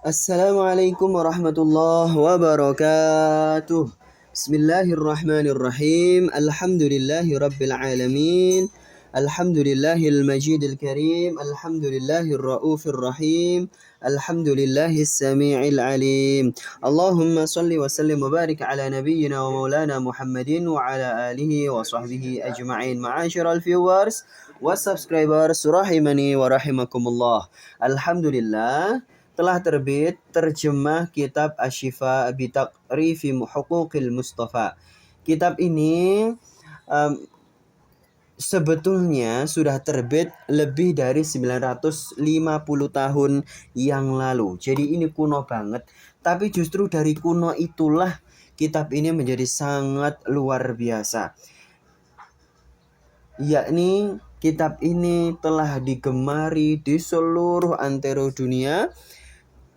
Assalamualaikum warahmatullahi wabarakatuh. Bismillahirrahmanirrahim. Alhamdulillahi rabbil alamin. Alhamdulillahil majidil karim. Alhamdulillahir raufir rahim. Alhamdulillahis sami'il alim. Allahumma salli wa sallim wa barik ala nabiyyina wa maulana Muhammadin wa ala alihi wa sahbihi ajma'in. Ma'asyiral viewers wa subscribers rahimani wa rahimakumullah. Alhamdulillah telah terbit terjemah kitab Asy-Syifa bi Taqrifi Huquqil Mustafa. Kitab ini sebetulnya sudah terbit lebih dari 950 tahun yang lalu. Jadi ini kuno banget. Tapi justru dari kuno itulah kitab ini menjadi sangat luar biasa. Yakni kitab ini telah digemari di seluruh antero dunia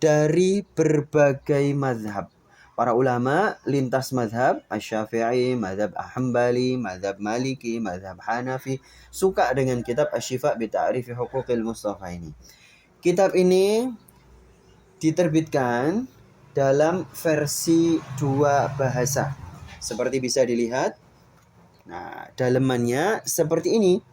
dari berbagai mazhab. Para ulama lintas mazhab, Asy-Syafi'i, mazhab Hambali, mazhab Maliki, mazhab Hanafi, suka dengan kitab Asy-Syifa bi Ta'rifi Huquqil Mustafa ini. Kitab ini diterbitkan dalam versi 2 bahasa. Seperti bisa dilihat. Nah, dalemannya seperti ini.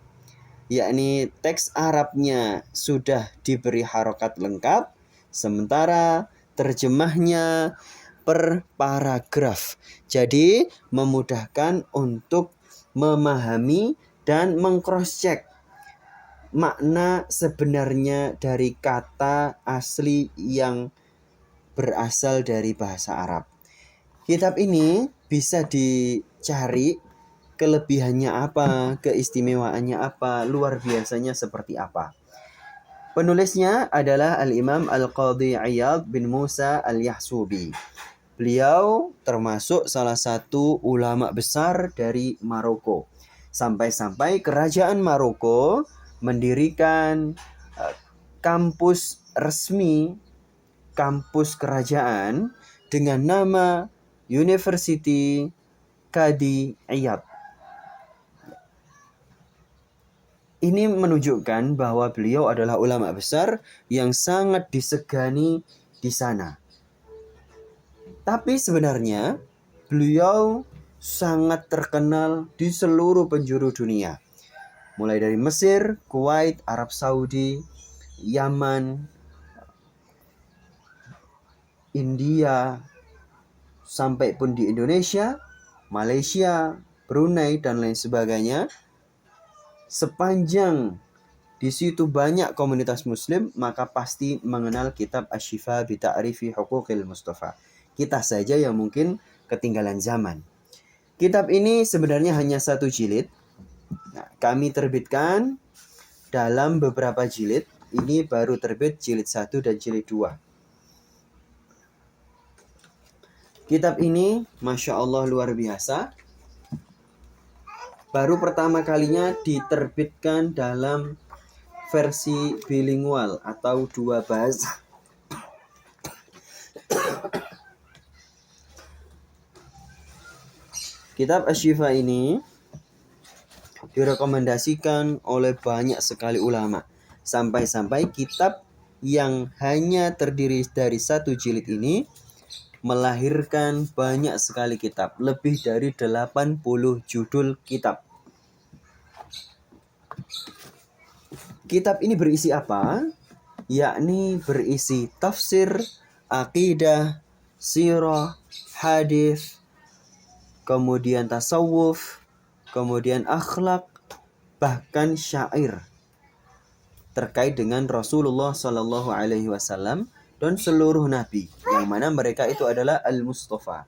Yakni teks Arabnya sudah diberi harokat lengkap, sementara terjemahnya per paragraf. Jadi memudahkan untuk memahami dan meng-cross-check makna sebenarnya dari kata asli yang berasal dari bahasa Arab. Kitab ini bisa dicari kelebihannya apa, keistimewaannya apa, luar biasanya seperti apa. Penulisnya adalah Al-Imam Al-Qadhi Iyad bin Musa Al-Yahsubi. Beliau termasuk salah satu ulama besar dari Maroko. Sampai-sampai kerajaan Maroko mendirikan kampus resmi, kampus kerajaan dengan nama University Qadhi Iyad. Ini menunjukkan bahwa beliau adalah ulama besar yang sangat disegani di sana. Tapi sebenarnya beliau sangat terkenal di seluruh penjuru dunia. Mulai dari Mesir, Kuwait, Arab Saudi, Yaman, India, sampai pun di Indonesia, Malaysia, Brunei, dan lain sebagainya. Sepanjang di situ banyak komunitas muslim, maka pasti mengenal kitab Asy-Syifa bi Ta'rifi Huquqil Mustafa. Kita saja yang mungkin ketinggalan zaman. Kitab ini sebenarnya hanya 1 jilid. Nah, kami terbitkan dalam beberapa jilid. Ini baru terbit jilid 1 dan jilid 2. Kitab ini Masya Allah luar biasa. Baru pertama kalinya diterbitkan dalam versi bilingual atau 2 bahasa. Kitab Asy-Syifa ini direkomendasikan oleh banyak sekali ulama. Sampai-sampai kitab yang hanya terdiri dari 1 jilid ini melahirkan banyak sekali kitab, lebih dari 80 judul kitab. Kitab ini berisi apa? Yakni berisi tafsir, akidah, sirah, hadis, kemudian tasawuf, kemudian akhlak, bahkan syair terkait dengan Rasulullah Shallallahu Alaihi Wasallam dan seluruh nabi, yang mana mereka itu adalah Al-Mustafa,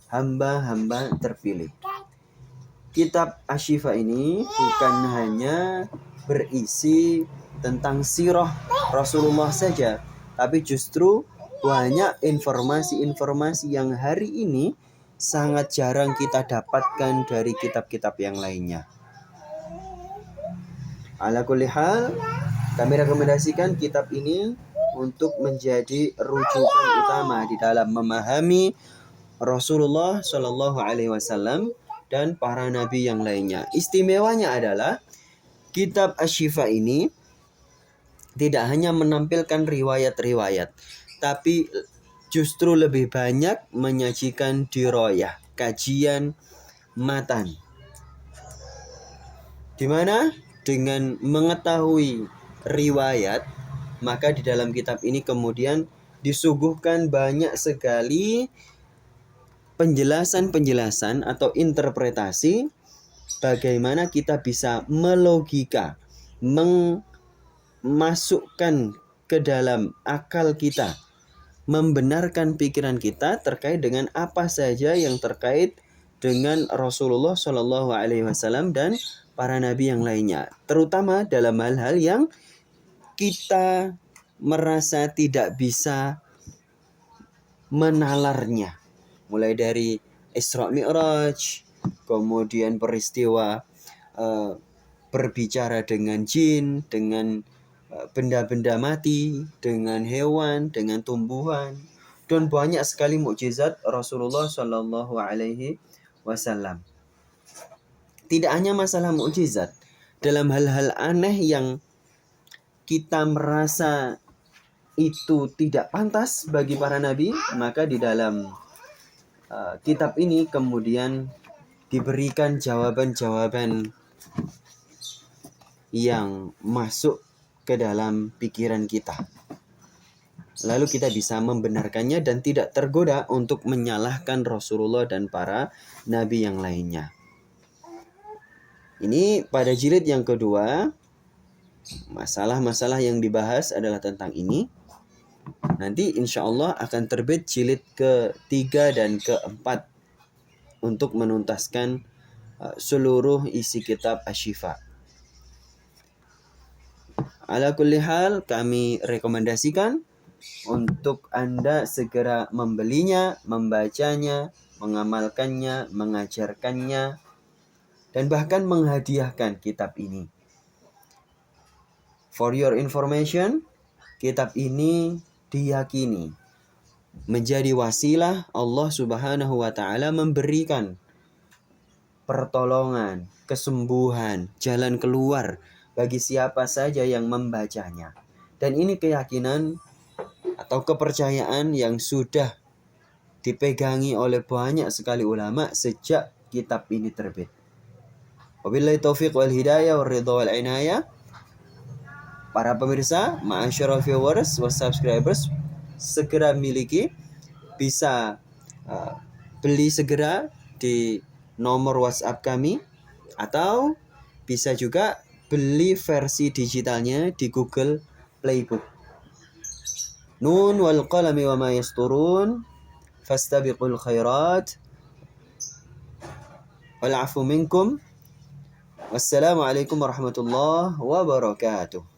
hamba-hamba terpilih. Kitab Asy-Syifa ini bukan hanya berisi tentang sirah Rasulullah saja, tapi justru banyak informasi-informasi yang hari ini sangat jarang kita dapatkan dari kitab-kitab yang lainnya. Ala kulli hal, kami rekomendasikan kitab ini untuk menjadi rujukan utama di dalam memahami Rasulullah Shallallahu Alaihi Wasallam dan para nabi yang lainnya. Istimewanya adalah Kitab Asy-Syifa ini tidak hanya menampilkan riwayat-riwayat, tapi justru lebih banyak menyajikan diroyah, kajian matan. Di mana dengan mengetahui riwayat, maka di dalam kitab ini kemudian disuguhkan banyak sekali penjelasan-penjelasan atau interpretasi bagaimana kita bisa melogika, masukkan ke dalam akal kita, membenarkan pikiran kita terkait dengan apa saja yang terkait dengan Rasulullah Shallallahu Alaihi Wasallam dan para nabi yang lainnya, terutama dalam hal-hal yang kita merasa tidak bisa menalarnya, mulai dari Isra Mi'raj, kemudian peristiwa berbicara dengan jin, dengan benda-benda mati, dengan hewan, dengan tumbuhan, dan banyak sekali mukjizat Rasulullah Shallallahu Alaihi Wasallam. Tidak hanya masalah mukjizat, dalam hal-hal aneh yang kita merasa itu tidak pantas bagi para nabi, maka di dalam kitab ini kemudian diberikan jawaban-jawaban yang masuk ke dalam pikiran kita. Lalu kita bisa membenarkannya dan tidak tergoda untuk menyalahkan Rasulullah dan para nabi yang lainnya. Ini pada jilid yang kedua, masalah-masalah yang dibahas adalah tentang ini. Nanti insya Allah akan terbit jilid ke-3 dan ke-4 untuk menuntaskan seluruh isi kitab Asy-Syifa. Ala kulli hal, kami rekomendasikan untuk Anda segera membelinya, membacanya, mengamalkannya, mengajarkannya, dan bahkan menghadiahkan kitab ini. For your information, kitab ini diyakini menjadi wasilah Allah Subhanahu wa Ta'ala memberikan pertolongan, kesembuhan, jalan keluar bagi siapa saja yang membacanya. Dan ini keyakinan atau kepercayaan yang sudah dipegangi oleh banyak sekali ulama sejak kitab ini terbit. Wabillahi taufiq wal hidayah wal ridha wal inayah. Para pemirsa, ma'asyiral viewers wa subscribers, segera miliki, bisa beli segera di nomor WhatsApp kami, atau bisa juga beli versi digitalnya di Google Playbook. Nun wal qalami wa ma yasturun fastabiqul khairat wal afu minkum. Wassalamualaikum warahmatullahi wabarakatuh.